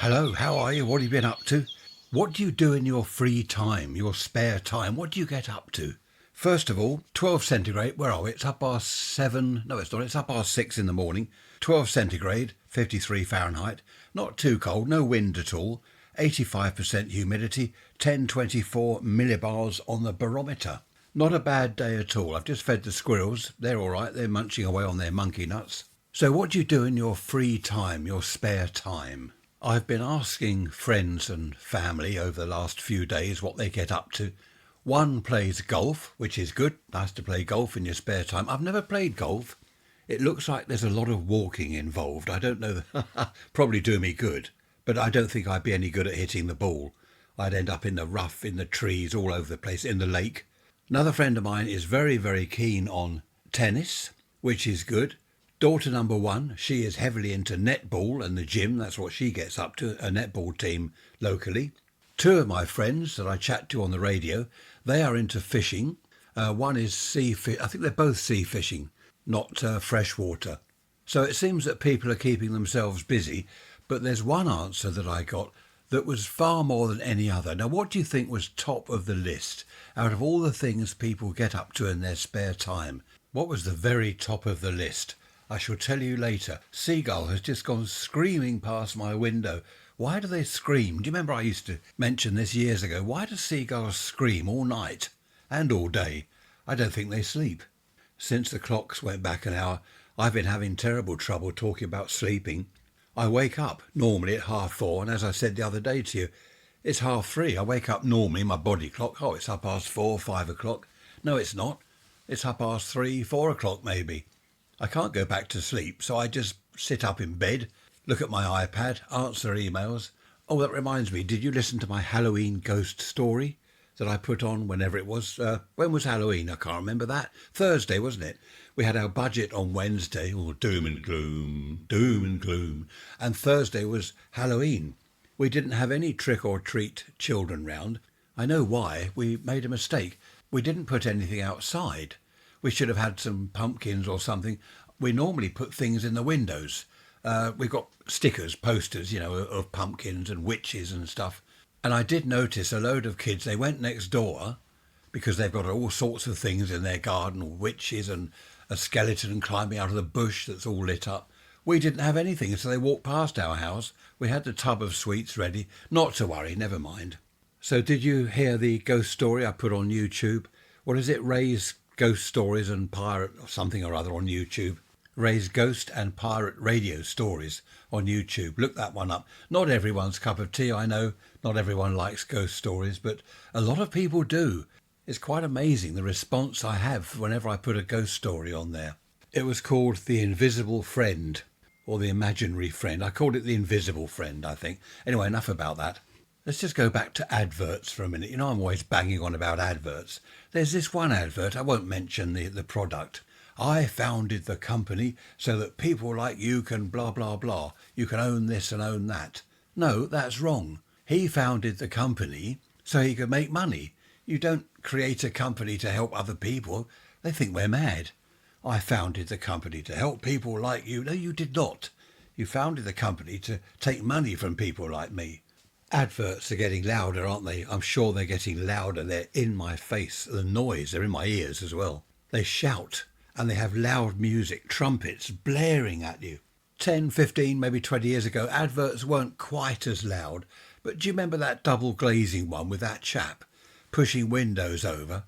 Hello, how are you? What have you been up to? What do you do in your free time, your spare time? What do you get up to? First of all, 12 centigrade, where are we? It's up past 7, no it's not, it's up past 6 in the morning. 12 centigrade, 53 Fahrenheit. Not too cold, no wind at all. 85% humidity, 1024 millibars on the barometer. Not a bad day at all. I've just fed the squirrels. They're all right. They're munching away on their monkey nuts. So what do you do in your free time, your spare time? I've been asking friends and family over the last few days what they get up to. One plays golf, which is good. Nice to play golf in your spare time. I've never played golf. It looks like there's a lot of walking involved. I don't know. Probably do me good, but I don't think I'd be any good at hitting the ball. I'd end up in the rough, in the trees, all over the place, in the lake. Another friend of mine is very, very keen on tennis, which is good. Daughter number one, she is heavily into netball and the gym. That's what she gets up to, a netball team locally. Two of my friends that I chat to on the radio, they are into fishing. One is sea fish. I think they're both sea fishing, not freshwater. So it seems that people are keeping themselves busy. But there's one answer that I got that was far more than any other. Now, what do you think was top of the list out of all the things people get up to in their spare time? What was the very top of the list? I shall tell you later. Seagull has just gone screaming past my window. Why do they scream? Do you remember I used to mention this years ago? Why do seagulls scream all night and all day? I don't think they sleep. Since the clocks went back an hour, I've been having terrible trouble talking about sleeping. I wake up normally at 4:30, and as I said the other day to you, it's 3:30. I wake up normally, my body clock, it's 4:30, 5 o'clock. No, it's not. It's 3:30, 4 o'clock maybe. I can't go back to sleep, so I just sit up in bed, look at my iPad, answer emails. Oh, that reminds me, did you listen to my Halloween ghost story that I put on whenever it was? When was Halloween? I can't remember that. Thursday, wasn't it? We had our budget on Wednesday, doom and gloom, doom and gloom. And Thursday was Halloween. We didn't have any trick-or-treat children round. I know why. We made a mistake. We didn't put anything outside. We should have had some pumpkins or something. We normally put things in the windows. We've got stickers, posters, of pumpkins and witches and stuff. And I did notice a load of kids, they went next door because they've got all sorts of things in their garden, witches and a skeleton climbing out of the bush that's all lit up. We didn't have anything, so they walked past our house. We had the tub of sweets ready. Not to worry, never mind. So did you hear the ghost story I put on YouTube? What is it? Ray's Ghost Stories and Pirate or something or other on YouTube. Ray's Ghost and Pirate Radio Stories on YouTube. Look that one up. Not everyone's cup of tea, I know. Not everyone likes ghost stories, but a lot of people do. It's quite amazing the response I have whenever I put a ghost story on there. It was called The Invisible Friend, or The Imaginary Friend. I called it The Invisible Friend, I think. Anyway, enough about that. Let's just go back to adverts for a minute. I'm always banging on about adverts. There's this one advert, I won't mention the product. I founded the company so that people like you can blah, blah, blah. You can own this and own that. No, that's wrong. He founded the company so he could make money. You don't create a company to help other people. They think we're mad. I founded the company to help people like you. No, you did not. You founded the company to take money from people like me. Adverts are getting louder, aren't they? I'm sure they're getting louder. They're in my face. The noise, they're in my ears as well. They shout and they have loud music, trumpets blaring at you. 10, 15, maybe 20 years ago, adverts weren't quite as loud. But do you remember that double glazing one with that chap pushing windows over?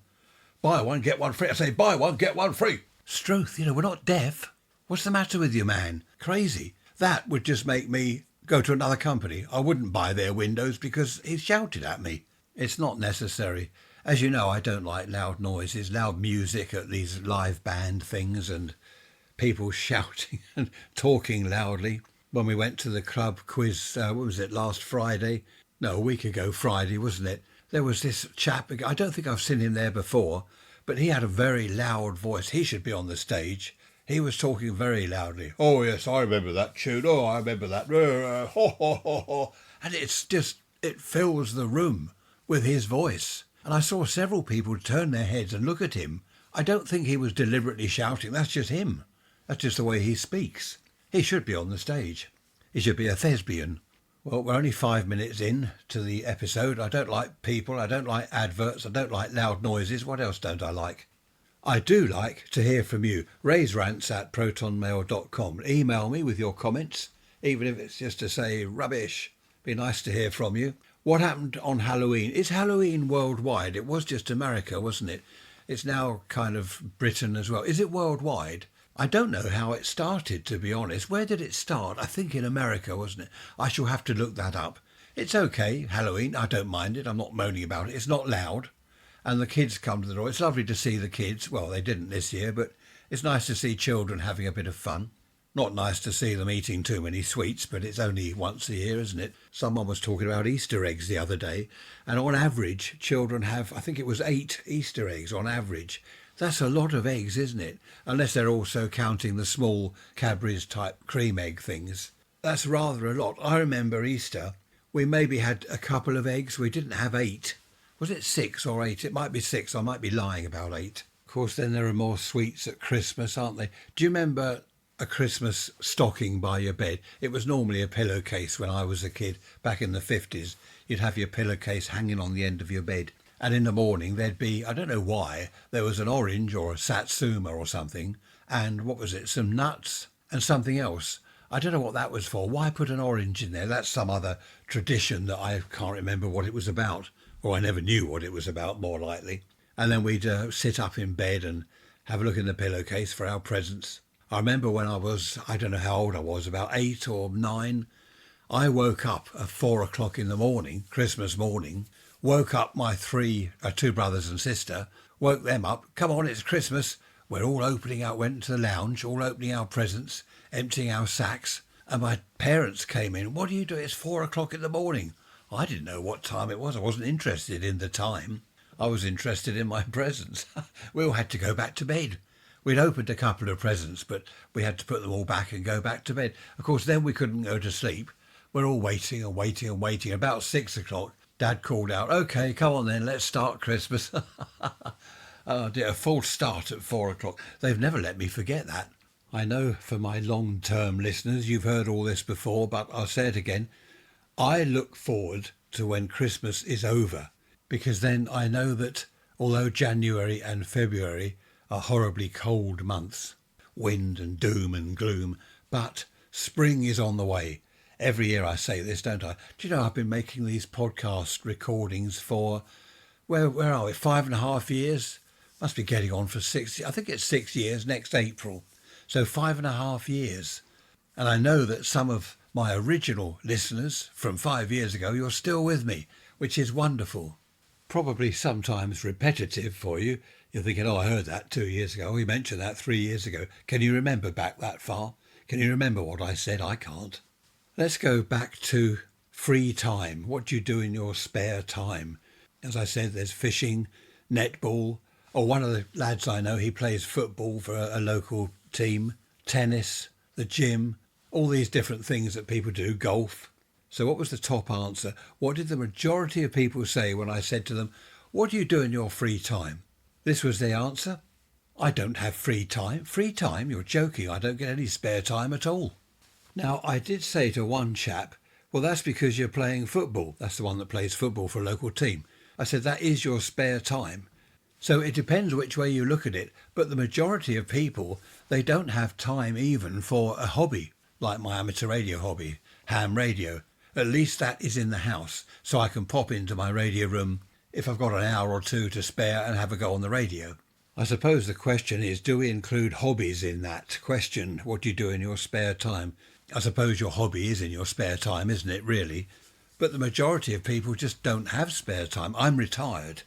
Buy one, get one free. I say, buy one, get one free. Struth, we're not deaf. What's the matter with you, man? Crazy. That would just make me go to another company. I wouldn't buy their windows because he shouted at me. It's not necessary. As you know, I don't like loud noises, loud music at these live band things and people shouting and talking loudly. When we went to the club quiz, what was it, last Friday? No, a week ago Friday, wasn't it? There was this chap, I don't think I've seen him there before, but he had a very loud voice. He should be on the stage. He was talking very loudly. Oh, yes, I remember that tune. Oh, I remember that. Ho, ho, ho, ho. And it fills the room with his voice. And I saw several people turn their heads and look at him. I don't think he was deliberately shouting. That's just him. That's just the way he speaks. He should be on the stage. He should be a thespian Well, we're only 5 minutes in to the episode. I don't like people, I don't like adverts, I don't like loud noises. What else don't I like? I do like to hear from you. Raise rants at protonmail.com. Email me with your comments, even if it's just to say rubbish. Be nice to hear from you. What happened on Halloween? Is Halloween worldwide? It was just America, wasn't it? It's now kind of Britain as well. Is it worldwide? I don't know how it started, to be honest. Where did it start? I think in America, wasn't it? I shall have to look that up. It's okay, Halloween. I don't mind it. I'm not moaning about it. It's not loud. And the kids come to the door. It's lovely to see the kids. Well, they didn't this year, but it's nice to see children having a bit of fun. Not nice to see them eating too many sweets, but it's only once a year, isn't it? Someone was talking about Easter eggs the other day, and on average, children have, I think it was 8 Easter eggs on average. That's a lot of eggs, isn't it? Unless they're also counting the small Cadbury's type cream egg things. That's rather a lot. I remember Easter, we maybe had a couple of eggs. We didn't have 8. Was it 6 or 8? It might be 6. I might be lying about 8. Of course, then there are more sweets at Christmas, aren't they? Do you remember a Christmas stocking by your bed? It was normally a pillowcase when I was a kid, back in the 50s. You'd have your pillowcase hanging on the end of your bed. And in the morning there'd be, I don't know why, there was an orange or a satsuma or something, and what was it, some nuts and something else. I don't know what that was for. Why put an orange in there? That's some other tradition that I can't remember what it was about, or I never knew what it was about, more likely. And then we'd sit up in bed and have a look in the pillowcase for our presents. I remember when I was, I don't know how old I was, about 8 or 9, I woke up at 4 o'clock in the morning, Christmas morning, woke up my 2 brothers and sister, woke them up. Come on, it's Christmas. We're all went to the lounge, all opening our presents, emptying our sacks. And my parents came in. What are you doing? It's 4 o'clock in the morning. I didn't know what time it was. I wasn't interested in the time. I was interested in my presents. We all had to go back to bed. We'd opened a couple of presents, but we had to put them all back and go back to bed. Of course, then we couldn't go to sleep. We're all waiting and waiting and waiting. About 6 o'clock, Dad called out, "OK, come on then, let's start Christmas." Oh dear, a false start at 4 o'clock. They've never let me forget that. I know for my long-term listeners, you've heard all this before, but I'll say it again. I look forward to when Christmas is over, because then I know that although January and February are horribly cold months, wind and doom and gloom, but spring is on the way. Every year I say this, don't I? Do you know I've been making these podcast recordings for, where are we, 5.5 years? Must be getting on for 6, I think it's 6 years next April. So 5.5 years. And I know that some of my original listeners from 5 years ago, you're still with me, which is wonderful. Probably sometimes repetitive for you. You're thinking, oh, I heard that 2 years ago. We mentioned that 3 years ago. Can you remember back that far? Can you remember what I said? I can't. Let's go back to free time. What do you do in your spare time? As I said, there's fishing, netball, or one of the lads I know, he plays football for a local team, tennis, the gym, all these different things that people do, golf. So what was the top answer? What did the majority of people say when I said to them, what do you do in your free time? This was the answer. I don't have free time. Free time? You're joking. I don't get any spare time at all. Now, I did say to one chap, well, that's because you're playing football. That's the one that plays football for a local team. I said, that is your spare time. So it depends which way you look at it. But the majority of people, they don't have time even for a hobby, like my amateur radio hobby, ham radio. At least that is in the house, so I can pop into my radio room if I've got an hour or two to spare and have a go on the radio. I suppose the question is, do we include hobbies in that question? What do you do in your spare time? I suppose your hobby is in your spare time, isn't it, really? But the majority of people just don't have spare time. I'm retired,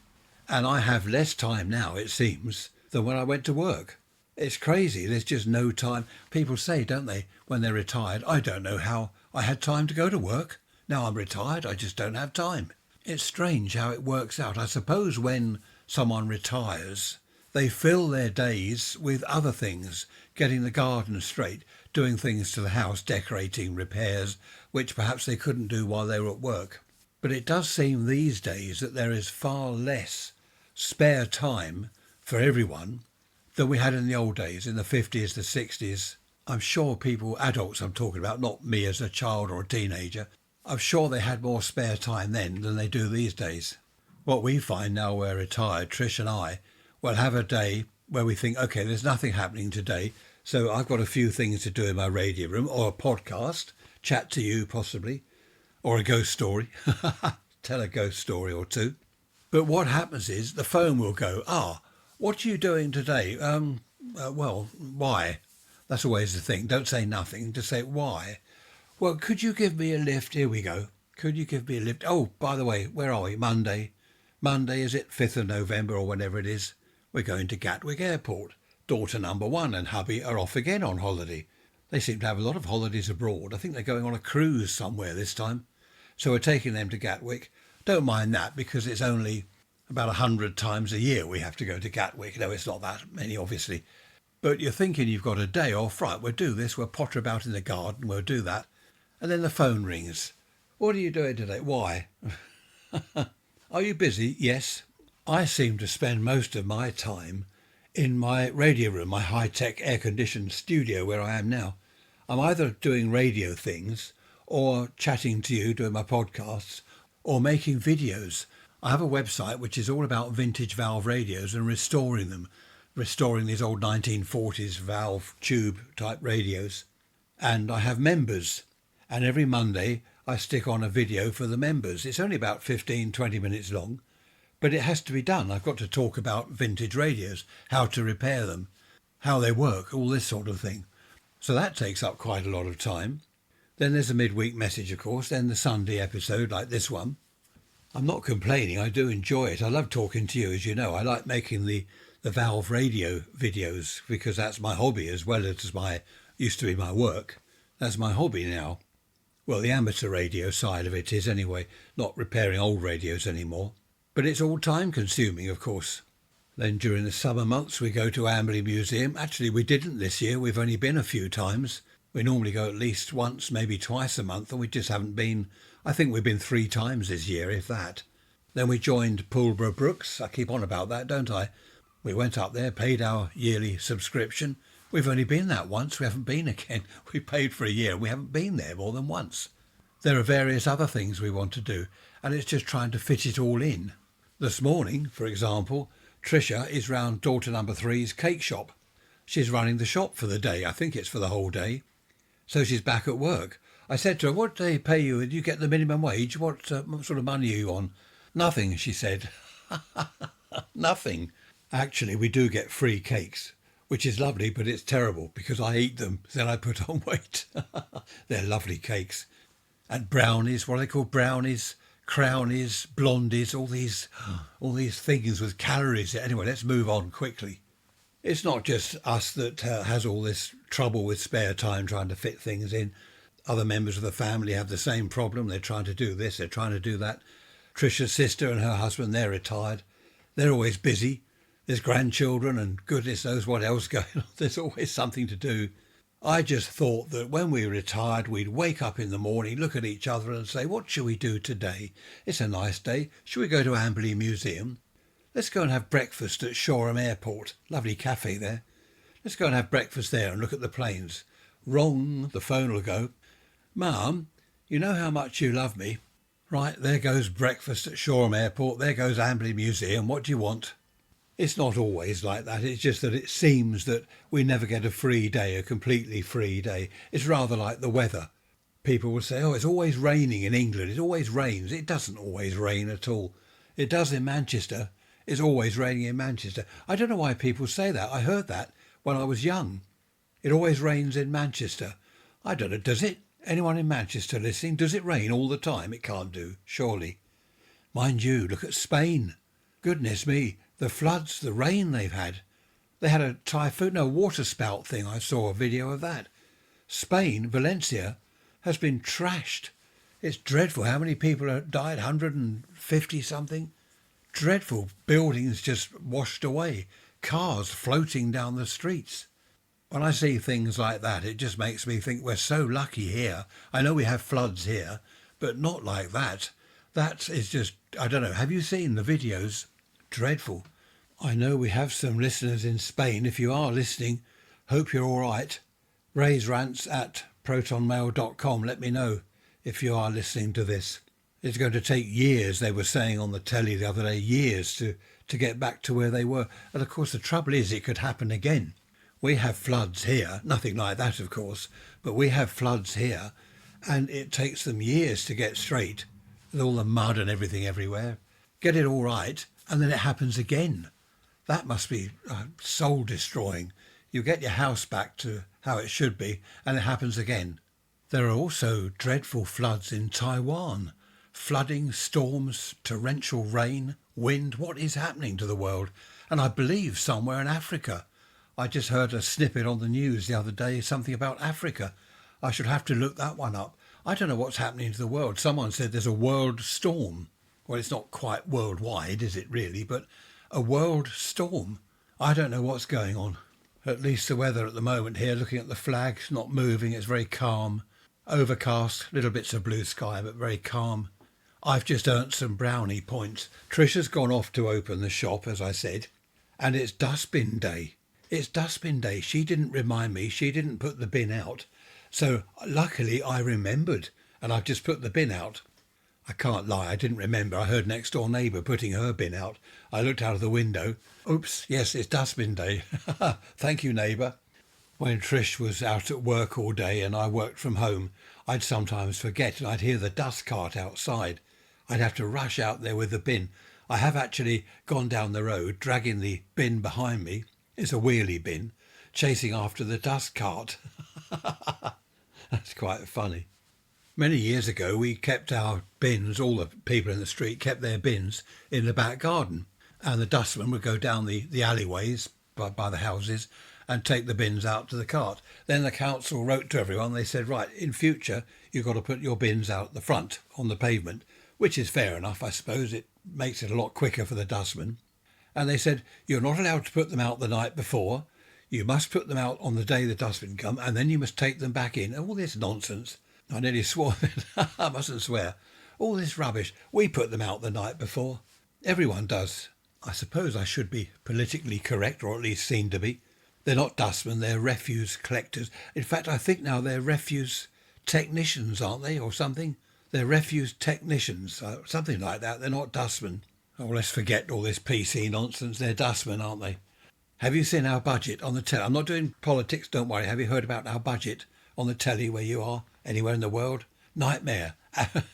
and I have less time now, it seems, than when I went to work. It's crazy. There's just no time. People say, don't they, when they're retired, I don't know how I had time to go to work. Now I'm retired, I just don't have time. It's strange how it works out. I suppose when someone retires, they fill their days with other things, getting the garden straight, doing things to the house, decorating, repairs, which perhaps they couldn't do while they were at work. But it does seem these days that there is far less spare time for everyone than we had in the old days, in the 50s, the 60s. I'm sure people, adults I'm talking about, not me as a child or a teenager, I'm sure they had more spare time then than they do these days. What we find now we're retired, Trish and I, will have a day where we think, OK, there's nothing happening today. So I've got a few things to do in my radio room, or a podcast, chat to you possibly, or a ghost story, tell a ghost story or two. But what happens is the phone will go, what are you doing today? Well, why? That's always the thing. Don't say nothing, just say why. Well, could you give me a lift? Here we go. Could you give me a lift? Oh, by the way, where are we? Monday, is it 5th of November or whenever it is? We're going to Gatwick Airport. Daughter number 1 and hubby are off again on holiday. They seem to have a lot of holidays abroad. I think they're going on a cruise somewhere this time. So we're taking them to Gatwick. Don't mind that because it's only about 100 times a year we have to go to Gatwick. No, it's not that many, obviously. But you're thinking you've got a day off. Right, we'll do this. We'll potter about in the garden. We'll do that. And then the phone rings. What are you doing today? Why? Are you busy? Yes. I seem to spend most of my time in my radio room, my high-tech air-conditioned studio where I am now. I'm either doing radio things or chatting to you, doing my podcasts, or making videos. I have a website which is all about vintage valve radios and restoring them, restoring these old 1940s valve tube type radios. And I have members, and every Monday I stick on a video for the members. It's only about 15-20 minutes long. But it has to be done. I've got to talk about vintage radios, how to repair them, how they work, all this sort of thing. So that takes up quite a lot of time. Then there's a midweek message, of course, then the Sunday episode like this one. I'm not complaining. I do enjoy it. I love talking to you, as you know. I like making the valve radio videos because that's my hobby as well as used to be my work. That's my hobby now. Well, the amateur radio side of it is anyway, not repairing old radios anymore. But it's all time consuming, of course. Then during the summer months, we go to Amberley Museum. Actually, we didn't this year. We've only been a few times. We normally go at least once, maybe twice a month, and we just haven't been. I think we've been 3 times this year, if that. Then we joined Pulborough Brooks. I keep on about that, don't I? We went up there, paid our yearly subscription. We've only been that once. We haven't been again. We paid for a year. We haven't been there more than once. There are various other things we want to do, and it's just trying to fit it all in. This morning, for example, Tricia is round daughter number 3's cake shop. She's running the shop for the day. I think it's for the whole day. So she's back at work. I said to her, what do they pay you? Do you get the minimum wage? What sort of money are you on? Nothing, she said. Nothing. Actually, we do get free cakes, which is lovely, but it's terrible because I eat them, then I put on weight. They're lovely cakes. And brownies, what are they called? Brownies, crownies, blondies, all these things with calories. Anyway, let's move on quickly. It's not just us that has all this trouble with spare time trying to fit things in. Other members of the family have the same problem. They're trying to do this, they're trying to do that. Tricia's sister and her husband, they're retired. They're always busy. There's grandchildren and goodness knows what else going on. There's always something to do. I just thought that when we retired, we'd wake up in the morning, look at each other and say, what shall we do today? It's a nice day. Shall we go to Amberley Museum? Let's go and have breakfast at Shoreham Airport. Lovely cafe there. Let's go and have breakfast there and look at the planes. Wrong, the phone will go. Mum, you know how much you love me. Right, there goes breakfast at Shoreham Airport. There goes Amberley Museum. What do you want? It's not always like that. It's just that it seems that we never get a free day, a completely free day. It's rather like the weather. People will say, it's always raining in England. It always rains. It doesn't always rain at all. It does in Manchester. It's always raining in Manchester. I don't know why people say that. I heard that when I was young. It always rains in Manchester. I don't know. Does it? Anyone in Manchester listening? Does it rain all the time? It can't do, surely. Mind you, look at Spain. Goodness me. The floods, the rain they've had. They had a typhoon, a water spout thing. I saw a video of that. Spain, Valencia, has been trashed. It's dreadful. How many people have died? 150 something? Dreadful. Buildings just washed away. Cars floating down the streets. When I see things like that, it just makes me think we're so lucky here. I know we have floods here, but not like that. That is just, I don't know. Have you seen the videos? Dreadful. I know we have some listeners in Spain. If you are listening, hope you're all right. Raise rants at protonmail.com. Let me know if you are listening to this. It's going to take years, they were saying on the telly the other day, years to get back to where they were. And of course the trouble is it could happen again. We have floods here, nothing like that of course, but we have floods here and it takes them years to get straight with all the mud and everything everywhere. Get it all right and then it happens again. That must be soul destroying. You get your house back to how it should be and it happens again. There are also dreadful floods in Taiwan. Flooding, storms, torrential rain, wind. What is happening to the world? And I believe somewhere in Africa. I just heard a snippet on the news the other day, something about Africa. I should have to look that one up. I don't know what's happening to the world. Someone said there's a world storm. Well, it's not quite worldwide, is it really? But a world storm. I don't know what's going on. At least the weather at the moment here, looking at the flag, it's not moving. It's very calm. Overcast, little bits of blue sky, but very calm. I've just earned some brownie points. Trisha's gone off to open the shop, as I said, and it's dustbin day. It's dustbin day. She didn't remind me. She didn't put the bin out. So luckily I remembered, and I've just put the bin out. I can't lie, I didn't remember. I heard next door neighbour putting her bin out. I looked out of the window. Oops, yes, it's dustbin day. Thank you, neighbour. When Trish was out at work all day and I worked from home, I'd sometimes forget and I'd hear the dust cart outside. I'd have to rush out there with the bin. I have actually gone down the road, dragging the bin behind me. It's a wheelie bin, chasing after the dust cart. That's quite funny. Many years ago, we kept our bins, all the people in the street kept their bins in the back garden. And the dustman would go down the alleyways by the houses and take the bins out to the cart. Then the council wrote to everyone. They said, right, in future, you've got to put your bins out the front on the pavement, which is fair enough, I suppose. It makes it a lot quicker for the dustman. And they said, you're not allowed to put them out the night before. You must put them out on the day the dustman come, and then you must take them back in. All this nonsense. I nearly swore. I mustn't swear. All this rubbish. We put them out the night before. Everyone does. I suppose I should be politically correct, or at least seen to be. They're not dustmen, they're refuse collectors. In fact, I think now they're refuse technicians, aren't they, or something? They're refuse technicians, something like that. They're not dustmen. Oh, let's forget all this PC nonsense. They're dustmen, aren't they? Have you seen our budget on the telly? I'm not doing politics, don't worry. Have you heard about our budget on the telly where you are, anywhere in the world? Nightmare.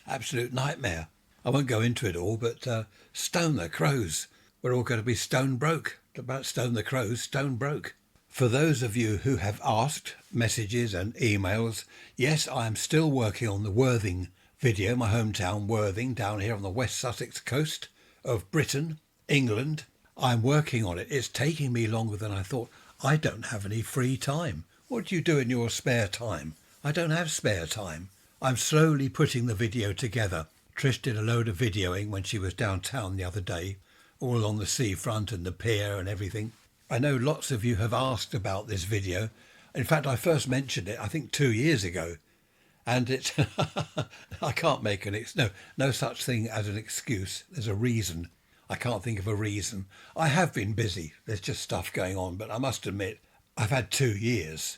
Absolute nightmare. I won't go into it all, but stone the crows. We're all going to be stone broke. About stone the crows, stone broke. For those of you who have asked, messages and emails, yes, I am still working on the Worthing video, my hometown Worthing, down here on the West Sussex coast of Britain, England. I'm working on it. It's taking me longer than I thought. I don't have any free time. What do you do in your spare time? I don't have spare time. I'm slowly putting the video together. Trish did a load of videoing when she was downtown the other day, all along the seafront and the pier and everything. I know lots of you have asked about this video. In fact, I first mentioned it, I think 2 years ago. And it's, I can't make no such thing as an excuse. There's a reason. I can't think of a reason. I have been busy. There's just stuff going on. But I must admit, I've had 2 years.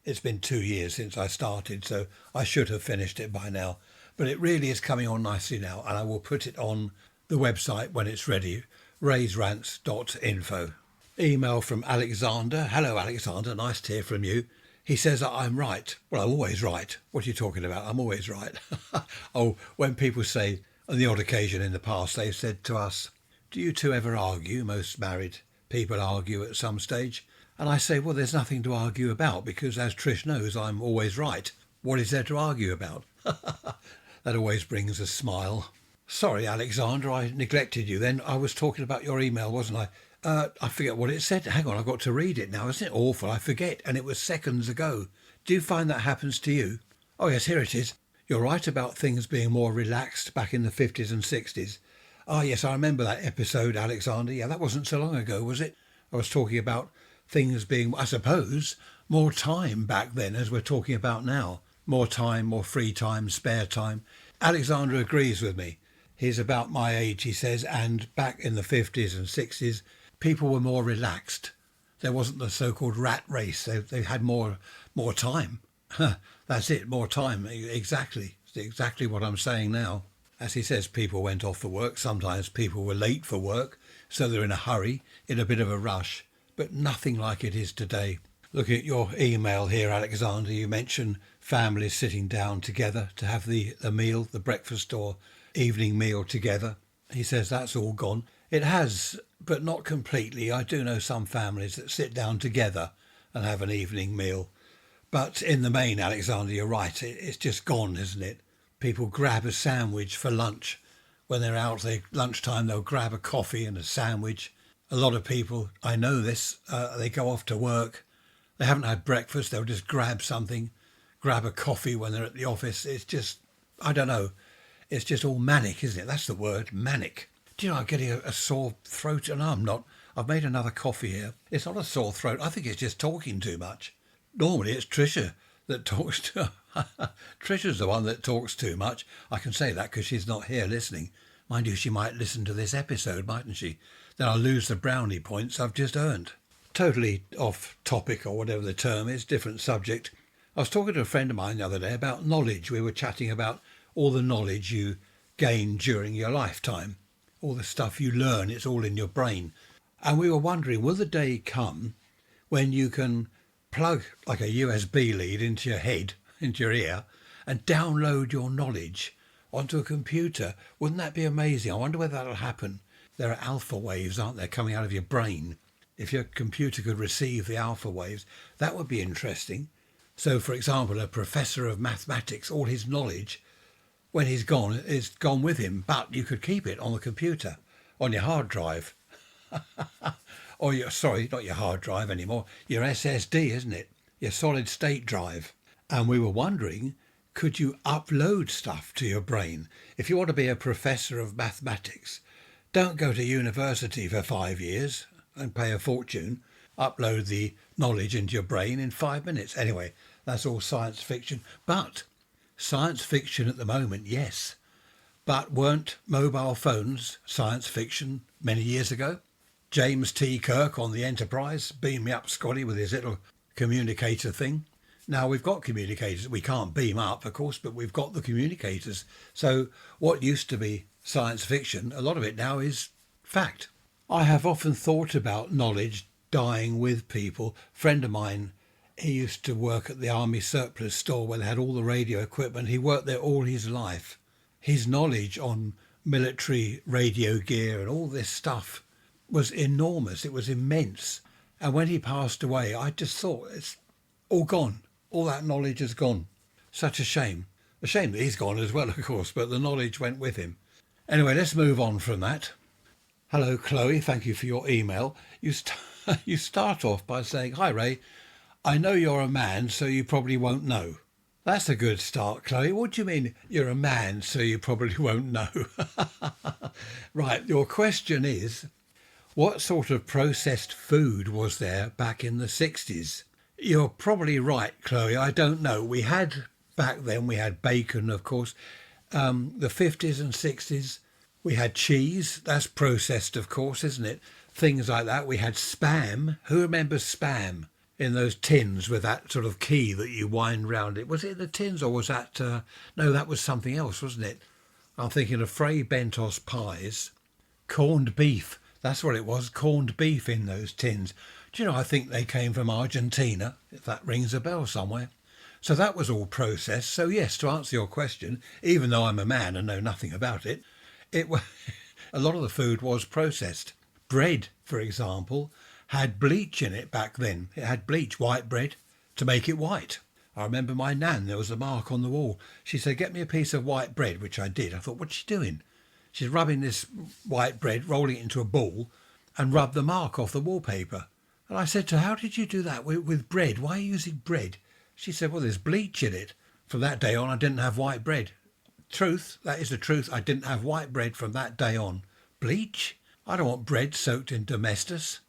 It's been 2 years since I started, so I should have finished it by now. But it really is coming on nicely now. And I will put it on the website when it's ready, raisrants.info. Email from Alexander. Hello, Alexander. Nice to hear from you. He says that I'm right. Well, I'm always right. What are you talking about? I'm always right. Oh, when people say, on the odd occasion in the past, they've said to us, do you two ever argue? Most married people argue at some stage. And I say, well, there's nothing to argue about because, as Trish knows, I'm always right. What is there to argue about? That always brings a smile. Sorry, Alexander, I neglected you then. I was talking about your email, wasn't I? I forget what it said. Hang on, I've got to read it now. Isn't it awful? I forget, and it was seconds ago. Do you find that happens to you? Oh, yes, here it is. You're right about things being more relaxed back in the 50s and 60s. Ah, yes, I remember that episode, Alexander. Yeah, that wasn't so long ago, was it? I was talking about things being, I suppose, more time back then, as we're talking about now. More time, more free time, spare time. Alexander agrees with me. He's about my age, he says, and back in the 50s and 60s, people were more relaxed. There wasn't the so-called rat race. They had more time. That's it, more time, exactly. exactly what I'm saying now. As he says, people went off for work. Sometimes people were late for work, so they're in a hurry, in a bit of a rush, but nothing like it is today. Looking at your email here, Alexander, you mentioned families sitting down together to have the meal, the breakfast or evening meal together. He says that's all gone. It has, but not completely. I do know some families that sit down together and have an evening meal. But in the main, Alexander, you're right. It's just gone, isn't it? People grab a sandwich for lunch. When they're out, lunchtime, they'll grab a coffee and a sandwich. A lot of people, I know this, they go off to work. They haven't had breakfast. They'll just grab something, grab a coffee when they're at the office. It's just, I don't know. It's just all manic, isn't it? That's the word, manic. Do you know, I'm getting a sore throat, and I'm not. I've made another coffee here. It's not a sore throat. I think it's just talking too much. Normally it's Tricia that talks to... Tricia's the one that talks too much. I can say that because she's not here listening. Mind you, she might listen to this episode, mightn't she? Then I'll lose the brownie points I've just earned. Totally off topic, or whatever the term is, different subject. I was talking to a friend of mine the other day about knowledge. We were chatting about all the knowledge you gain during your lifetime. All the stuff you learn, it's all in your brain. And we were wondering, will the day come when you can plug like a USB lead into your head, into your ear, and download your knowledge onto a computer? Wouldn't that be amazing? I wonder whether that'll happen. There are alpha waves, aren't there, coming out of your brain. If your computer could receive the alpha waves, that would be interesting. So, for example, a professor of mathematics, all his knowledge, when he's gone, is gone with him, but you could keep it on the computer, on your hard drive. Or not your hard drive anymore, your SSD, isn't it? Your solid state drive. And we were wondering, could you upload stuff to your brain? If you want to be a professor of mathematics, don't go to university for 5 years and pay a fortune. Upload the knowledge into your brain in 5 minutes. Anyway, that's all science fiction. But science fiction at the moment, yes. But weren't mobile phones science fiction many years ago? James T. Kirk on the Enterprise, beam me up, Scotty, with his little communicator thing. Now, we've got communicators. We can't beam up, of course, but we've got the communicators. So what used to be science fiction, a lot of it now is fact. I have often thought about knowledge dying with people. A friend of mine, he used to work at the Army Surplus store where they had all the radio equipment. He worked there all his life. His knowledge on military radio gear and all this stuff was enormous. It was immense. And when he passed away, I just thought, it's all gone. All that knowledge has gone. Such a shame. A shame that he's gone as well, of course, but the knowledge went with him. Anyway, let's move on from that. Hello, Chloe. Thank you for your email. You start off by saying, "Hi, Ray. I know you're a man, so you probably won't know." That's a good start, Chloe. What do you mean you're a man, so you probably won't know? Right, your question is, what sort of processed food was there back in the 60s? You're probably right, Chloe. I don't know. Back then, we had bacon, of course. The 50s and 60s, we had cheese. That's processed, of course, isn't it? Things like that. We had Spam. Who remembers Spam? In those tins with that sort of key that you wind round it. Was it the tins, or was that... no, that was something else, wasn't it? I'm thinking of Fray Bentos pies. Corned beef. That's what it was, corned beef in those tins. Do you know, I think they came from Argentina, if that rings a bell somewhere. So that was all processed. So yes, to answer your question, even though I'm a man and know nothing about it, a lot of the food was processed. Bread, for example, had bleach in it back then. It had bleach, white bread, to make it white. I remember my nan, there was a mark on the wall. She said, "Get me a piece of white bread," which I did. I thought, what's she doing? She's rubbing this white bread, rolling it into a ball, and rubbed the mark off the wallpaper. And I said to her, "How did you do that with bread? Why are you using bread?" She said, "Well, there's bleach in it." From that day on, I didn't have white bread. Truth, that is the truth. I didn't have white bread from that day on. Bleach? I don't want bread soaked in domestos.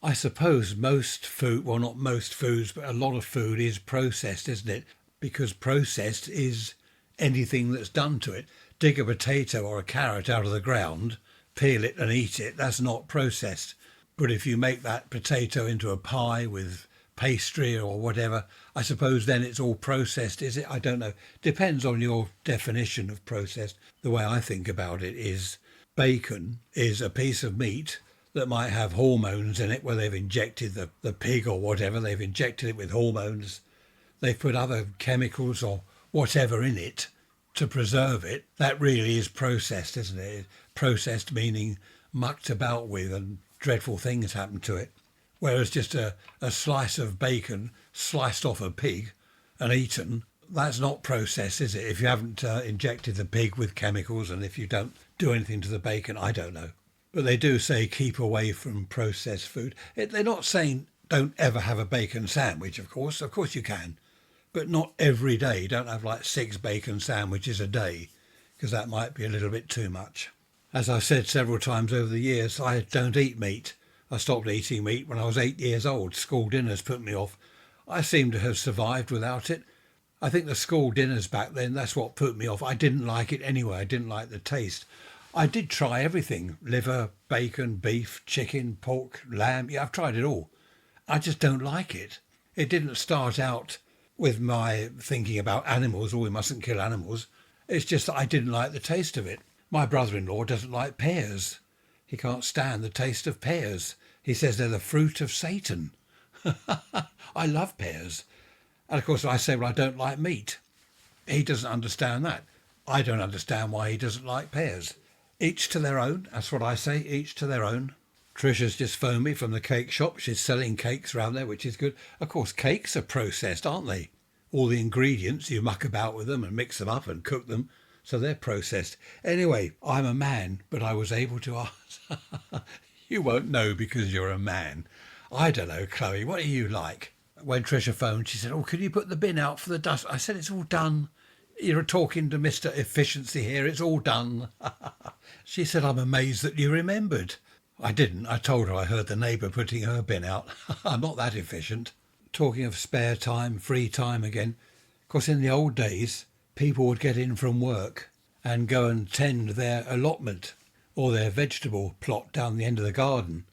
I suppose most food, well, not most foods, but a lot of food is processed, isn't it? Because processed is anything that's done to it. Dig a potato or a carrot out of the ground, peel it and eat it, that's not processed. But if you make that potato into a pie with pastry or whatever, I suppose then it's all processed, is it? I don't know. Depends on your definition of processed. The way I think about it is bacon is a piece of meat that might have hormones in it, where they've injected the pig or whatever, they've injected it with hormones. They've put other chemicals or whatever in it to preserve it. That really is processed, isn't it? Processed meaning mucked about with and dreadful things happen to it. Whereas just a slice of bacon sliced off a pig and eaten, that's not processed, is it? If you haven't injected the pig with chemicals and if you don't do anything to the bacon, I don't know. But they do say keep away from processed food. They're not saying don't ever have a bacon sandwich, of course. Of course you can. But not every day. Don't have like 6 bacon sandwiches a day, because that might be a little bit too much. As I've said several times over the years, I don't eat meat. I stopped eating meat when I was 8 years old. School dinners put me off. I seem to have survived without it. I think the school dinners back then, that's what put me off. I didn't like it anyway. I didn't like the taste. I did try everything. Liver, bacon, beef, chicken, pork, lamb. Yeah, I've tried it all. I just don't like it. It didn't start out with my thinking about animals, we mustn't kill animals. It's just that I didn't like the taste of it. My brother-in-law doesn't like pears. He can't stand the taste of pears. He says they're the fruit of Satan. I love pears. And of course I say, well, I don't like meat. He doesn't understand that. I don't understand why he doesn't like pears. Each to their own, that's what I say, each to their own. Trisha's just phoned me from the cake shop. She's selling cakes around there, which is good. Of course, cakes are processed, aren't they? All the ingredients, you muck about with them and mix them up and cook them, so they're processed. Anyway, I'm a man, but I was able to ask. You won't know because you're a man. I don't know, Chloe, what are you like? When Trisha phoned, she said, can you put the bin out for the dust? I said, it's all done. You're talking to Mr. Efficiency here. It's all done. She said, I'm amazed that you remembered. I didn't. I told her I heard the neighbour putting her bin out. I'm not that efficient. Talking of spare time, free time again. Of course, in the old days, people would get in from work and go and tend their allotment or their vegetable plot down the end of the garden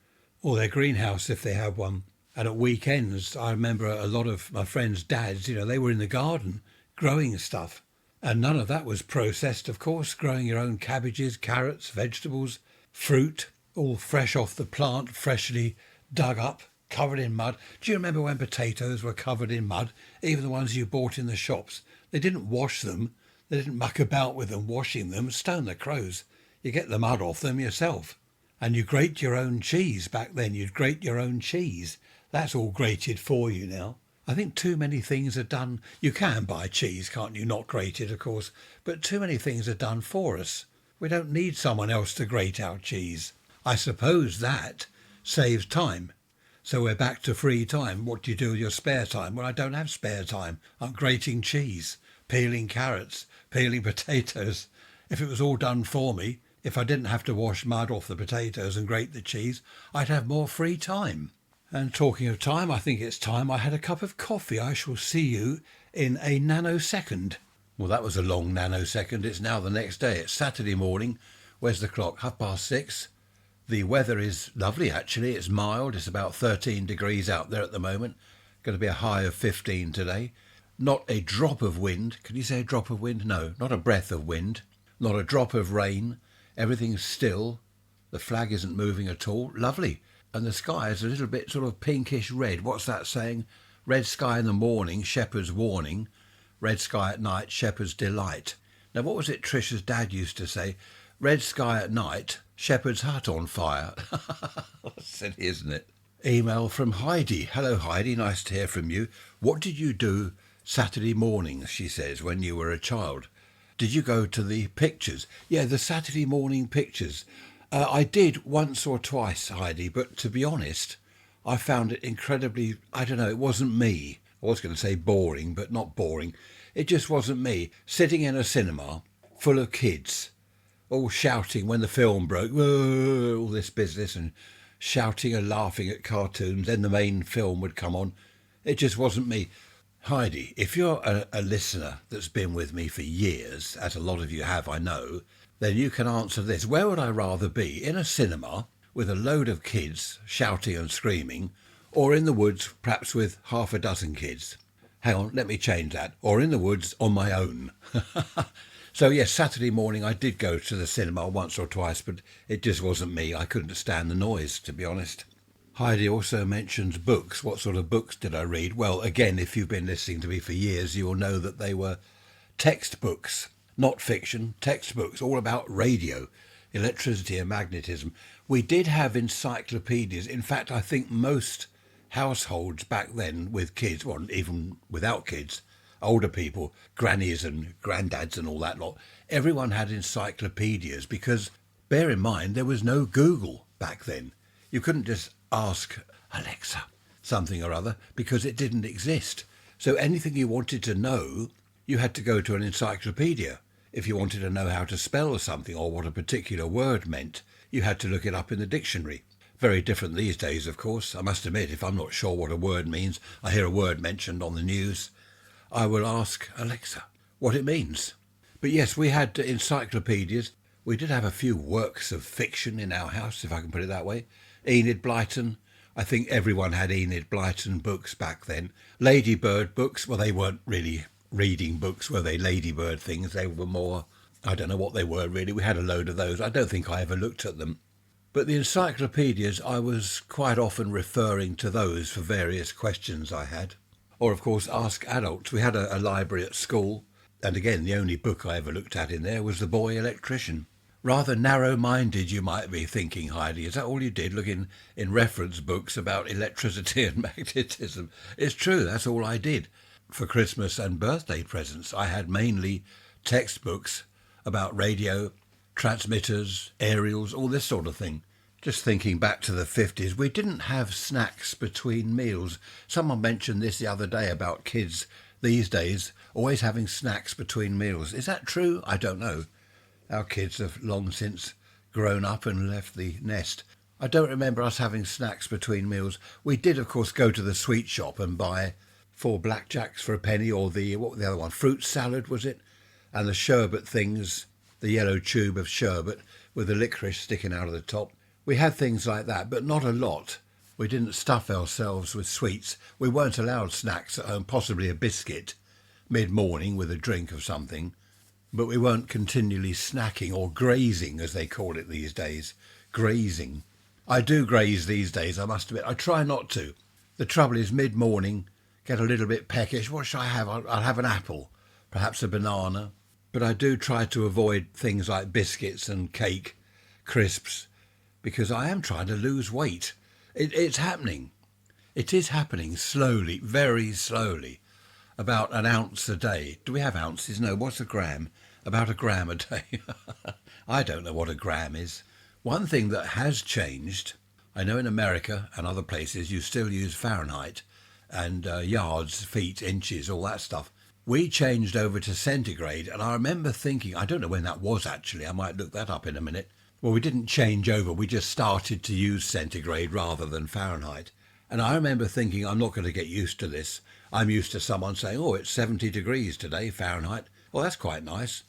or their greenhouse if they had one. And at weekends, I remember a lot of my friends' dads, they were in the garden growing stuff. And none of that was processed, of course, growing your own cabbages, carrots, vegetables, fruit, all fresh off the plant, freshly dug up, covered in mud. Do you remember when potatoes were covered in mud? Even the ones you bought in the shops. They didn't wash them. They didn't muck about with them, washing them. Stone the crows. You get the mud off them yourself. And you grate your own cheese. Back then, you'd grate your own cheese. That's all grated for you now. I think too many things are done. You can buy cheese, can't you? Not grated, of course. But too many things are done for us. We don't need someone else to grate our cheese. I suppose that saves time. So we're back to free time. What do you do with your spare time? Well, I don't have spare time. I'm grating cheese, peeling carrots, peeling potatoes. If it was all done for me, if I didn't have to wash mud off the potatoes and grate the cheese, I'd have more free time. And talking of time, I think it's time I had a cup of coffee. I shall see you in a nanosecond. Well, that was a long nanosecond. It's now the next day. It's Saturday morning. Where's the clock? 6:30. The weather is lovely, actually. It's mild. It's about 13 degrees out there at the moment. Going to be a high of 15 today. Not a drop of wind. Can you say a drop of wind? No, not a breath of wind. Not a drop of rain. Everything's still. The flag isn't moving at all. Lovely. And the sky is a little bit sort of pinkish red. What's that saying? Red sky in the morning, shepherd's warning. Red sky at night, shepherd's delight. Now, what was it Trisha's dad used to say? Red sky at night, shepherd's hut on fire. Silly, isn't it? Email from Heidi. Hello, Heidi. Nice to hear from you. What did you do Saturday mornings, she says, when you were a child? Did you go to the pictures? Yeah, the Saturday morning pictures. I did once or twice, Heidi, but to be honest, I found it incredibly, it wasn't me. I was going to say boring, but not boring. It just wasn't me. Sitting in a cinema full of kids, all shouting when the film broke, whoa, all this business, and shouting and laughing at cartoons. Then the main film would come on. It just wasn't me. Heidi, if you're a listener that's been with me for years, as a lot of you have, I know, then you can answer this. Where would I rather be? In a cinema with a load of kids shouting and screaming, Or in the woods, perhaps with half a dozen kids. Hang on, let me change that. Or in the woods on my own. So yes, Saturday morning I did go to the cinema once or twice, but it just wasn't me. I couldn't stand the noise, to be honest. Heidi also mentions books. What sort of books did I read? Well, again, if you've been listening to me for years, you will know that they were textbooks, not fiction, textbooks, all about radio, electricity and magnetism. We did have encyclopedias. In fact, I think most households back then with kids, well, even without kids, older people, grannies and granddads and all that lot, everyone had encyclopedias because, bear in mind, there was no Google back then. You couldn't just ask Alexa something or other because it didn't exist. So anything you wanted to know, you had to go to an encyclopedia. If you wanted to know how to spell something or what a particular word meant, you had to look it up in the dictionary. Very different these days, of course. I must admit, if I'm not sure what a word means, I hear a word mentioned on the news, I will ask Alexa what it means. But yes, we had encyclopedias. We did have a few works of fiction in our house, if I can put it that way. Enid Blyton. I think everyone had Enid Blyton books back then. Ladybird books. Well, they weren't really reading books, were they? Ladybird things. They were more, I don't know what they were really. We had a load of those. I don't think I ever looked at them. But the encyclopedias, I was quite often referring to those for various questions I had. Or, of course, Ask Adults. We had a library at school, and again, the only book I ever looked at in there was The Boy Electrician. Rather narrow-minded, you might be thinking, Heidi. Is that all you did, looking in reference books about electricity and magnetism? It's true, that's all I did. For Christmas and birthday presents, I had mainly textbooks about radio, transmitters, aerials, all this sort of thing. Just thinking back to the 50s, we didn't have snacks between meals. Someone mentioned this the other day about kids these days always having snacks between meals. Is that true? I don't know. Our kids have long since grown up and left the nest. I don't remember us having snacks between meals. We did, of course, go to the sweet shop and buy 4 blackjacks for a penny, or what was the other one? Fruit salad, was it? And the sherbet things, the yellow tube of sherbet with the licorice sticking out of the top. We had things like that, but not a lot. We didn't stuff ourselves with sweets. We weren't allowed snacks at home, possibly a biscuit, mid-morning with a drink of something. But we weren't continually snacking or grazing, as they call it these days. Grazing. I do graze these days, I must admit. I try not to. The trouble is mid-morning, get a little bit peckish. What shall I have? I'll have an apple, perhaps a banana. But I do try to avoid things like biscuits and cake, crisps, because I am trying to lose weight. It's happening. It is happening slowly, very slowly. About an ounce a day. Do we have ounces? No, what's a gram? About a gram a day. I don't know what a gram is. One thing that has changed, I know in America and other places you still use Fahrenheit and yards, feet, inches, all that stuff. We changed over to centigrade, and I remember thinking, I don't know when that was actually, I might look that up in a minute. Well, we didn't change over, we just started to use centigrade rather than Fahrenheit. And I remember thinking, I'm not going to get used to this. I'm used to someone saying, oh, it's 70 degrees today, Fahrenheit. Well, that's quite nice.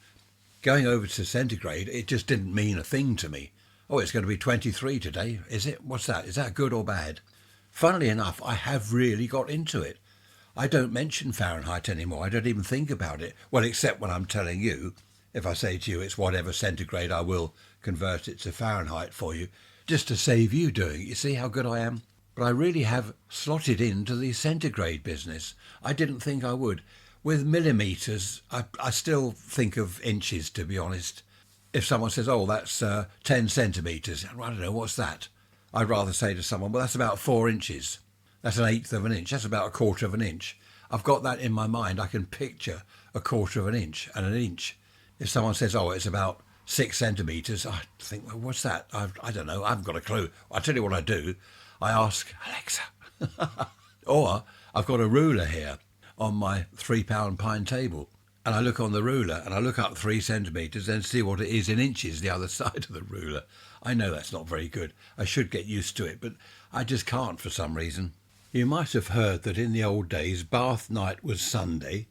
Going over to centigrade, it just didn't mean a thing to me. Oh, it's going to be 23 today, is it? What's that? Is that good or bad? Funnily enough, I have really got into it. I don't mention Fahrenheit anymore. I don't even think about it. Well, except when I'm telling you. If I say to you it's whatever centigrade, I will convert it to Fahrenheit for you, just to save you doing it. You see how good I am? But I really have slotted into the centigrade business. I didn't think I would. With millimetres, I still think of inches, to be honest. If someone says, oh, that's 10 centimetres, I don't know, what's that? I'd rather say to someone, well, that's about 4 inches. That's an eighth of an inch. That's about a quarter of an inch. I've got that in my mind. I can picture a quarter of an inch and an inch. If someone says, oh, it's about 6 centimetres, I think, well, what's that? I don't know. I haven't got a clue. I'll tell you what I do. I ask Alexa. Or I've got a ruler here on my 3-pound pine table. And I look on the ruler and I look up 3 centimetres and see what it is in inches the other side of the ruler. I know that's not very good. I should get used to it, but I just can't for some reason. You might have heard that in the old days, bath night was Sunday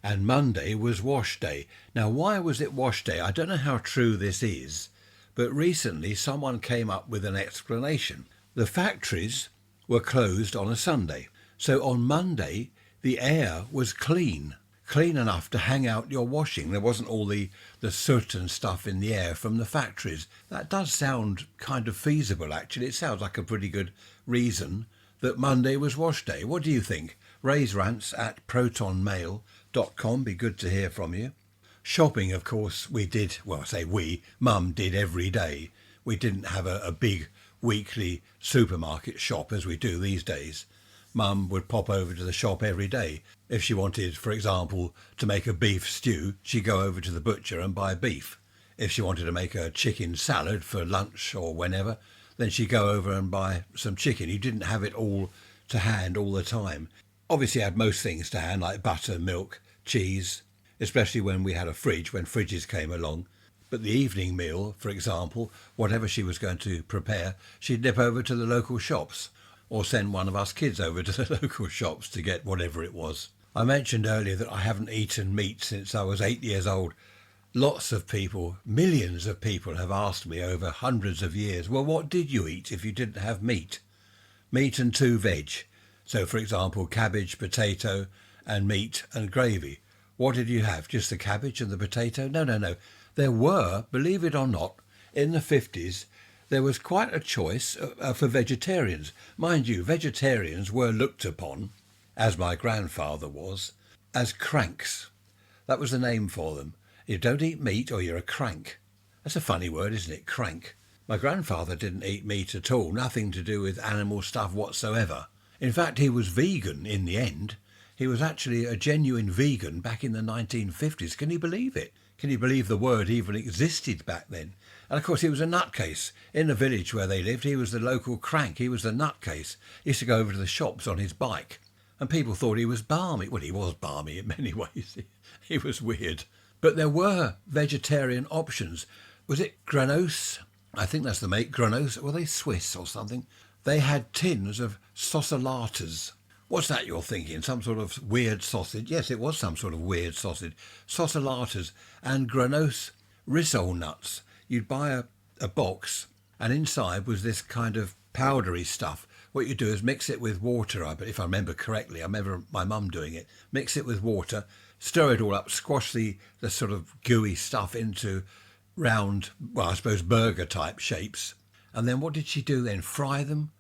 and Monday was wash day. Now, why was it wash day? I don't know how true this is, but recently someone came up with an explanation. The factories were closed on a Sunday. So on Monday, the air was clean enough to hang out your washing. There wasn't all the soot and stuff in the air from the factories. That does sound kind of feasible, actually. It sounds like a pretty good reason that Monday was wash day. What do you think? Raise rants at protonmail.com. Be good to hear from you. Shopping, of course, we did, well, I say we, Mum did every day. We didn't have a big weekly supermarket shop as we do these days. Mum would pop over to the shop every day. If she wanted, for example, to make a beef stew, she'd go over to the butcher and buy beef. If she wanted to make a chicken salad for lunch or whenever, then she'd go over and buy some chicken. You didn't have it all to hand all the time. Obviously, you had most things to hand, like butter, milk, cheese, especially when we had a fridge, when fridges came along. But the evening meal, for example, whatever she was going to prepare, she'd nip over to the local shops or send one of us kids over to the local shops to get whatever it was. I mentioned earlier that I haven't eaten meat since I was 8 years old. Lots of people, millions of people have asked me over hundreds of years, well, what did you eat if you didn't have meat? Meat and 2 veg. So, for example, cabbage, potato and meat and gravy. What did you have? Just the cabbage and the potato? No. There were, believe it or not, in the 50s, there was quite a choice for vegetarians. Mind you, vegetarians were looked upon, as my grandfather was, as cranks. That was the name for them. You don't eat meat or you're a crank. That's a funny word, isn't it? Crank. My grandfather didn't eat meat at all, nothing to do with animal stuff whatsoever. In fact, he was vegan in the end. He was actually a genuine vegan back in the 1950s. Can you believe it? Can you believe the word even existed back then? And of course he was a nutcase. In the village where they lived, he was the local crank. He was the nutcase. He used to go over to the shops on his bike. And people thought he was balmy. Well, he was balmy in many ways. He was weird. But there were vegetarian options. Was it Granos? I think that's the make. Granos. Were they Swiss or something? They had tins of saucilatas. What's that you're thinking? Some sort of weird sausage? Yes, it was some sort of weird sausage. Saucilatas and Granos rissole nuts. You'd buy a box and inside was this kind of powdery stuff. What you do is mix it with water, but if I remember correctly, I remember my mum doing it. Mix it with water, stir it all up, squash the sort of gooey stuff into round, well, I suppose burger type shapes. And then what did she do then? Fry them?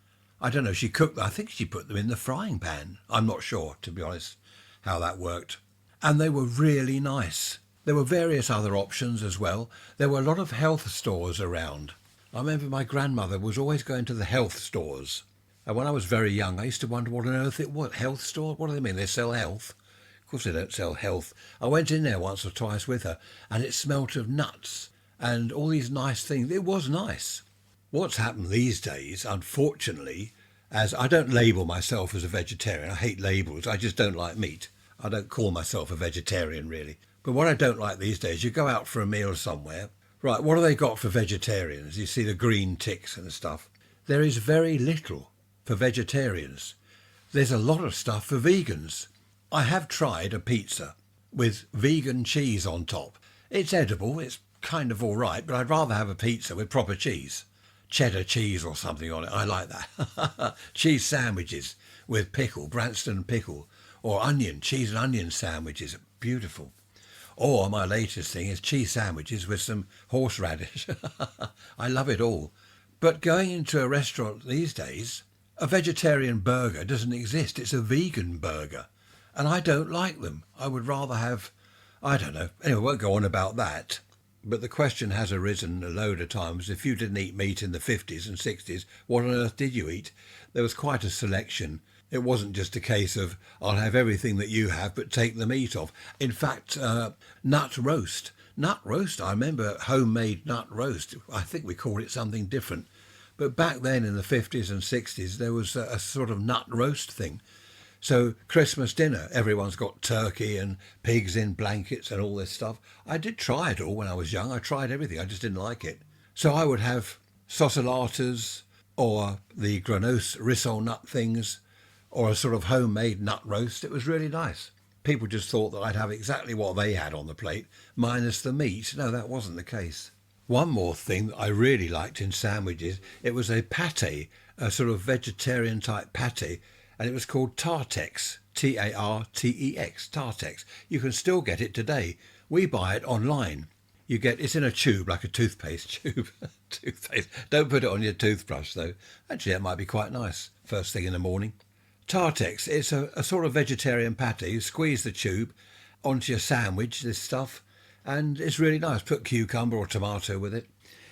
I don't know, she cooked them. I think she put them in the frying pan. I'm not sure, to be honest, how that worked. And they were really nice. There were various other options as well. There were a lot of health stores around. I remember my grandmother was always going to the health stores. And when I was very young, I used to wonder what on earth it was. Health store? What do they mean? They sell health? Of course they don't sell health. I went in there once or twice with her and it smelt of nuts and all these nice things. It was nice. What's happened these days, unfortunately, as I don't label myself as a vegetarian. I hate labels. I just don't like meat. I don't call myself a vegetarian, really. But what I don't like these days, you go out for a meal somewhere. Right, what have they got for vegetarians? You see the green ticks and stuff. There is very little for vegetarians. There's a lot of stuff for vegans. I have tried a pizza with vegan cheese on top. It's edible. It's kind of all right, but I'd rather have a pizza with proper cheese. Cheddar cheese or something on it. I like that. Cheese sandwiches with pickle, Branston pickle, or cheese and onion sandwiches. Beautiful. Or my latest thing is cheese sandwiches with some horseradish. I love it all. But going into a restaurant these days, a vegetarian burger doesn't exist. It's a vegan burger. And I don't like them. I would rather have, I don't know. Anyway, I won't go on about that. But the question has arisen a load of times. If you didn't eat meat in the 50s and 60s, what on earth did you eat? There was quite a selection. It wasn't just a case of, I'll have everything that you have, but take the meat off. In fact, nut roast. Nut roast, I remember homemade nut roast. I think we called it something different. But back then in the 50s and 60s, there was a sort of nut roast thing. So Christmas dinner, everyone's got turkey and pigs in blankets and all this stuff. I did try it all when I was young. I tried everything. I just didn't like it. So I would have saucilatas or the Granos rissole nut things or a sort of homemade nut roast. It was really nice. People just thought that I'd have exactly what they had on the plate, minus the meat. No, that wasn't the case. One more thing that I really liked in sandwiches, it was a pate, a sort of vegetarian type pate, and it was called Tartex, Tartex, Tartex. You can still get it today. We buy it online. It's in a tube, like a toothpaste tube. Toothpaste. Don't put it on your toothbrush though. Actually, that might be quite nice, first thing in the morning. Tartex, it's a sort of vegetarian pate. You squeeze the tube onto your sandwich, this stuff, and it's really nice. Put cucumber or tomato with it.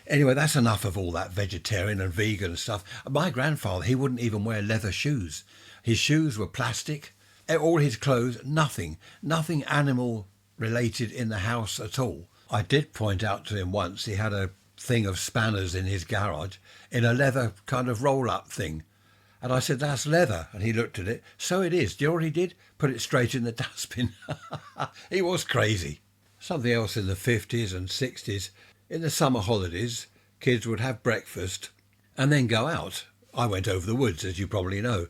Anyway, that's enough of all that vegetarian and vegan stuff. My grandfather, he wouldn't even wear leather shoes. His shoes were plastic. All his clothes, nothing animal related in the house at all. I did point out to him once he had a thing of spanners in his garage in a leather kind of roll-up thing. And I said, that's leather. And he looked at it. So it is. Do you know what he did? Put it straight in the dustbin. He was crazy. Something else in the 50s and 60s. In the summer holidays, kids would have breakfast and then go out. I went over the woods, as you probably know.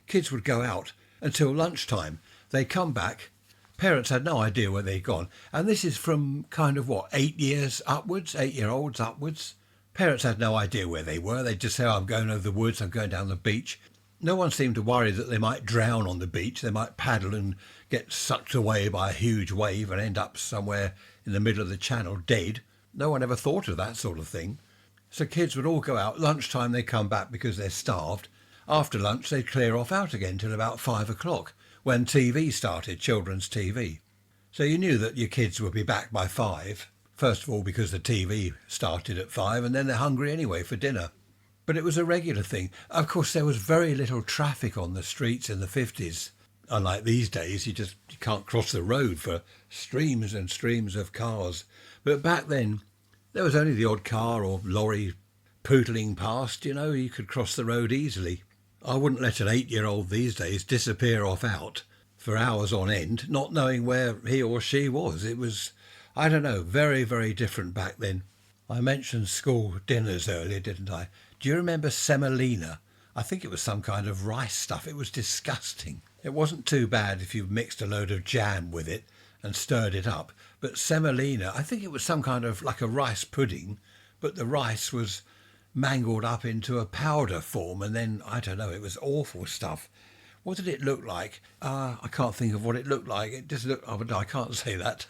Kids would go out until lunchtime. They'd come back. Parents had no idea where they'd gone. And this is from kind of 8 years upwards, 8-year-olds upwards. Parents had no idea where they were. They'd just say, I'm going over the woods, I'm going down the beach. No one seemed to worry that they might drown on the beach. They might paddle and get sucked away by a huge wave and end up somewhere in the middle of the channel dead. No one ever thought of that sort of thing. So kids would all go out. Lunchtime they'd come back because they're starved. After lunch they'd clear off out again till about 5 o'clock when TV started, children's TV. So you knew that your kids would be back by 5. First of all, because the TV started at 5, and then they're hungry anyway for dinner. But it was a regular thing. Of course, there was very little traffic on the streets in the 50s. Unlike these days, you can't cross the road for streams and streams of cars. But back then, there was only the odd car or lorry pootling past. You could cross the road easily. I wouldn't let an 8-year-old these days disappear off out for hours on end, not knowing where he or she was. It was, I don't know, very, very different back then. I mentioned school dinners earlier, didn't I? Do you remember semolina? I think it was some kind of rice stuff. It was disgusting. It wasn't too bad if you mixed a load of jam with it and stirred it up. But semolina, I think it was some kind of like a rice pudding, but the rice was mangled up into a powder form, and then, I don't know, it was awful stuff. What did it look like? I can't think of what it looked like. It just looked, no, I can't say that.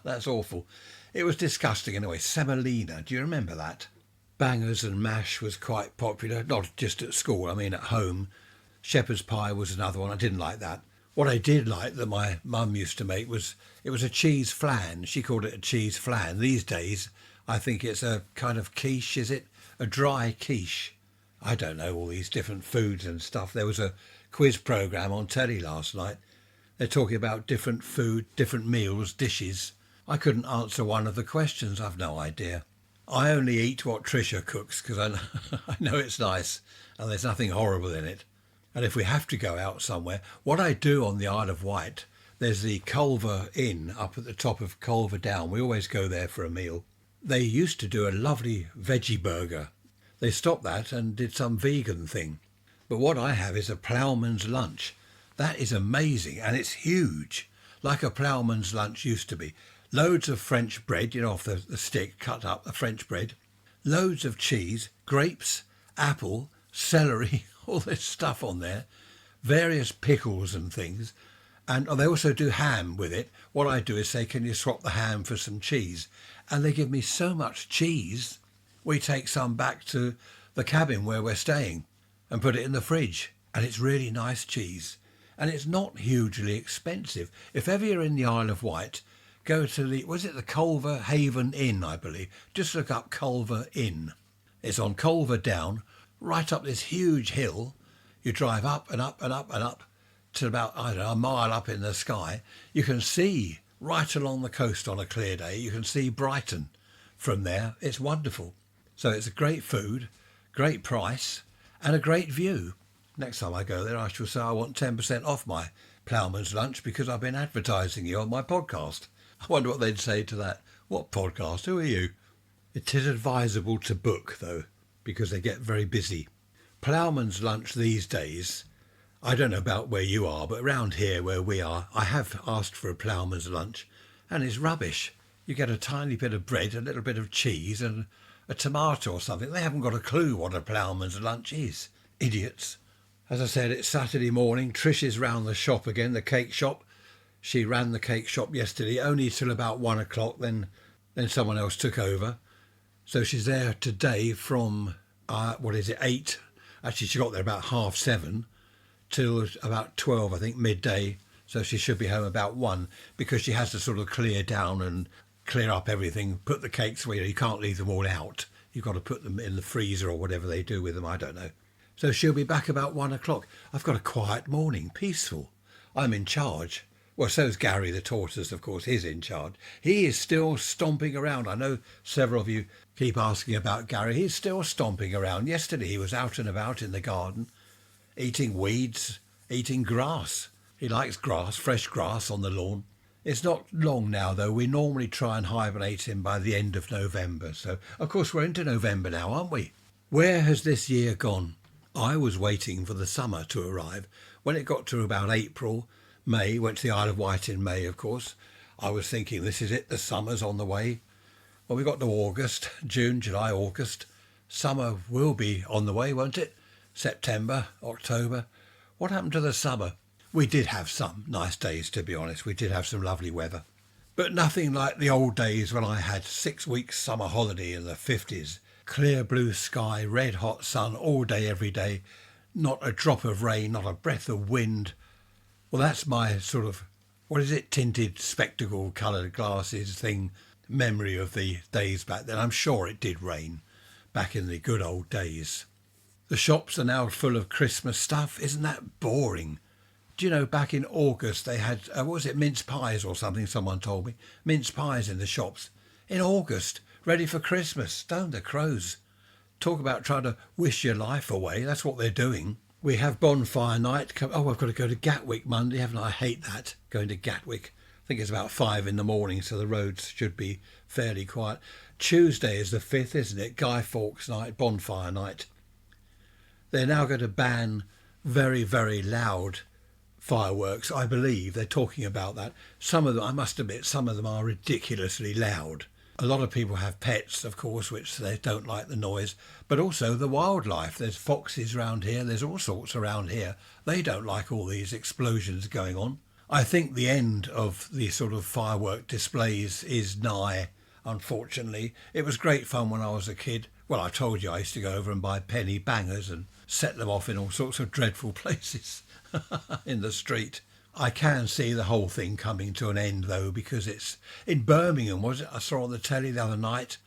That's awful. It was disgusting anyway. Semolina, do you remember that? Bangers and mash was quite popular, not just at school, I mean at home. Shepherd's pie was another one. I didn't like that. What I did like that my mum used to make was, it was a cheese flan. She called it a cheese flan. These days, I think it's a kind of quiche, is it? A dry quiche. I don't know, all these different foods and stuff. There was a quiz programme on telly last night. They're talking about different food, different meals, dishes. I couldn't answer one of the questions. I've no idea. I only eat what Tricia cooks because I know it's nice and there's nothing horrible in it. And if we have to go out somewhere, what I do on the Isle of Wight, there's the Culver Inn up at the top of Culver Down. We always go there for a meal. They used to do a lovely veggie burger. They stopped that and did some vegan thing. But what I have is a ploughman's lunch. That is amazing, and it's huge, like a ploughman's lunch used to be. Loads of French bread, off the stick, cut up, the French bread. Loads of cheese, grapes, apple, celery, all this stuff on there. Various pickles and things. And they also do ham with it. What I do is say, can you swap the ham for some cheese? And they give me so much cheese, we take some back to the cabin where we're staying and put it in the fridge. And it's really nice cheese. And it's not hugely expensive. If ever you're in the Isle of Wight, go to the Culver Haven Inn, I believe. Just look up Culver Inn. It's on Culver Down, right up this huge hill. You drive up and up and up and up to about, a mile up in the sky. You can see right along the coast on a clear day. You can see Brighton from there. It's wonderful. So it's a great food, great price, and a great view. Next time I go there, I shall say I want 10% off my ploughman's lunch because I've been advertising you on my podcast. I wonder what they'd say to that. What podcast? Who are you? It is advisable to book, though, because they get very busy. Ploughman's lunch these days, I don't know about where you are, but around here where we are, I have asked for a ploughman's lunch, and it's rubbish. You get a tiny bit of bread, a little bit of cheese and a tomato or something. They haven't got a clue what a ploughman's lunch is. Idiots. As I said, it's Saturday morning. Trish is round the shop again, the cake shop. She ran the cake shop yesterday, only till about 1 o'clock. Then someone else took over. So she's there today from, 8? Actually, she got there about 7:30 till about 12, I think, midday. So she should be home about 1 because she has to sort of clear down and clear up everything, put the cakes away. You can't leave them all out. You've got to put them in the freezer or whatever they do with them. I don't know. So she'll be back about 1 o'clock. I've got a quiet morning, peaceful. I'm in charge. Well, so's Gary the tortoise, of course. He's in charge. He is still stomping around. I know several of you keep asking about Gary. He's still stomping around. Yesterday he was out and about in the garden, eating weeds, eating grass. He likes grass, fresh grass on the lawn. It's not long now, though. We normally try and hibernate him by the end of November. So, of course, we're into November now, aren't we? Where has this year gone? I was waiting for the summer to arrive. When it got to about April, May, went to the Isle of Wight in May, of course, I was thinking, this is it, the summer's on the way. Well, we got to August, June, July, August. Summer will be on the way, won't it? September, October. What happened to the summer? We did have some nice days, to be honest. We did have some lovely weather. But nothing like the old days when I had 6 weeks summer holiday in the 50s. Clear blue sky, red hot sun all day, every day. Not a drop of rain, not a breath of wind. Well, that's my sort of, tinted spectacle coloured glasses thing, memory of the days back then. I'm sure it did rain back in the good old days. The shops are now full of Christmas stuff. Isn't that boring? Do you know, back in August they had, mince pies or something, someone told me. Mince pies in the shops. In August, ready for Christmas. Down the crows. Talk about trying to wish your life away. That's what they're doing. We have bonfire night. I've got to go to Gatwick Monday, haven't I? I hate that, going to Gatwick. I think it's about 5 in the morning, so the roads should be fairly quiet. Tuesday is the 5th, isn't it? Guy Fawkes night, bonfire night. They're now going to ban very, very loud fireworks, I believe. They're talking about that. Some of them, I must admit, some of them are ridiculously loud. A lot of people have pets, of course, which they don't like the noise, but also the wildlife. There's foxes around here, there's all sorts around here. They don't like all these explosions going on. I think the end of the sort of firework displays is nigh, unfortunately. It was great fun when I was a kid. Well, I told you I used to go over and buy penny bangers and set them off in all sorts of dreadful places in the street. I can see the whole thing coming to an end, though, because it's in Birmingham, was it? I saw on the telly the other night.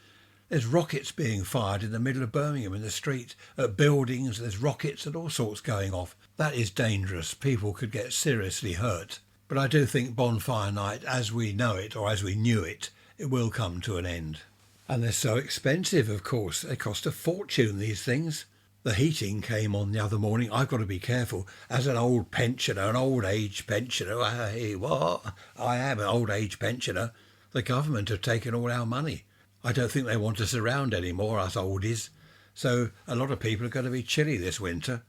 There's rockets being fired in the middle of Birmingham in the street. At buildings, there's rockets and all sorts going off. That is dangerous. People could get seriously hurt. But I do think bonfire night, as we know it, or as we knew it, it will come to an end. And they're so expensive, of course. They cost a fortune, these things. The heating came on the other morning. I've got to be careful. As an old pensioner, an old age pensioner, hey, what? I am an old age pensioner. The government have taken all our money. I don't think they want us around anymore, us oldies. So a lot of people are going to be chilly this winter.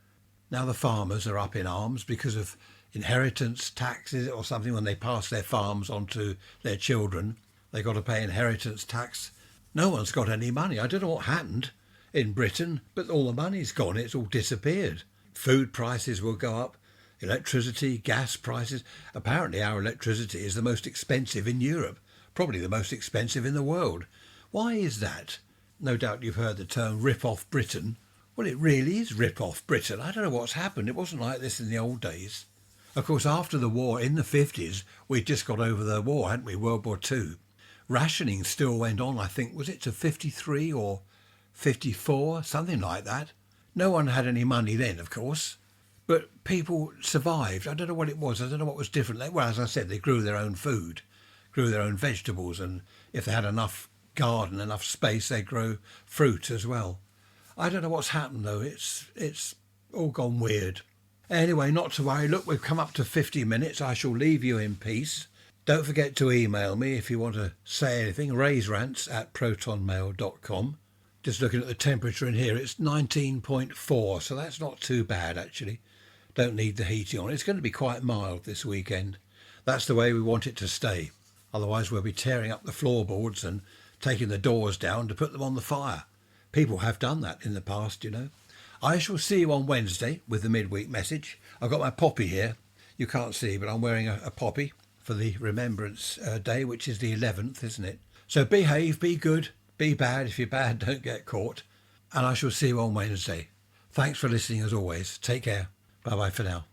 Now the farmers are up in arms because of inheritance taxes or something. When they pass their farms on to their children, they've got to pay inheritance tax. No one's got any money. I don't know what happened in Britain, but all the money's gone. It's all disappeared. Food prices will go up. Electricity, gas prices. Apparently our electricity is the most expensive in Europe, probably the most expensive in the world. Why is that? No doubt you've heard the term rip off Britain. Well, it really is rip off Britain. I don't know what's happened. It wasn't like this in the old days. Of course, after the war in the 50s, we'd just got over the war, hadn't we? World War II. Rationing still went on, I think, was it to 53 or 54, something like that. No one had any money then, of course, but people survived. I don't know what it was. I don't know what was different. Well, as I said, they grew their own food, grew their own vegetables, and if they had enough garden, enough space, they grow fruit as well. I don't know what's happened, though. It's all gone weird. Anyway, not to worry. Look, we've come up to 50 minutes. I shall leave you in peace. Don't forget to email me if you want to say anything. raiserants@protonmail.com. Just looking at the temperature in here, it's 19.4, so that's not too bad, actually. Don't need the heating on. It's going to be quite mild this weekend. That's the way we want it to stay. Otherwise we'll be tearing up the floorboards and taking the doors down to put them on the fire. People have done that in the past, you know. I shall see you on Wednesday with the midweek message. I've got my poppy here. You can't see, but I'm wearing a poppy for the Remembrance Day, which is the 11th, isn't it? So behave, be good, be bad. If you're bad, don't get caught. And I shall see you on Wednesday. Thanks for listening as always. Take care. Bye-bye for now.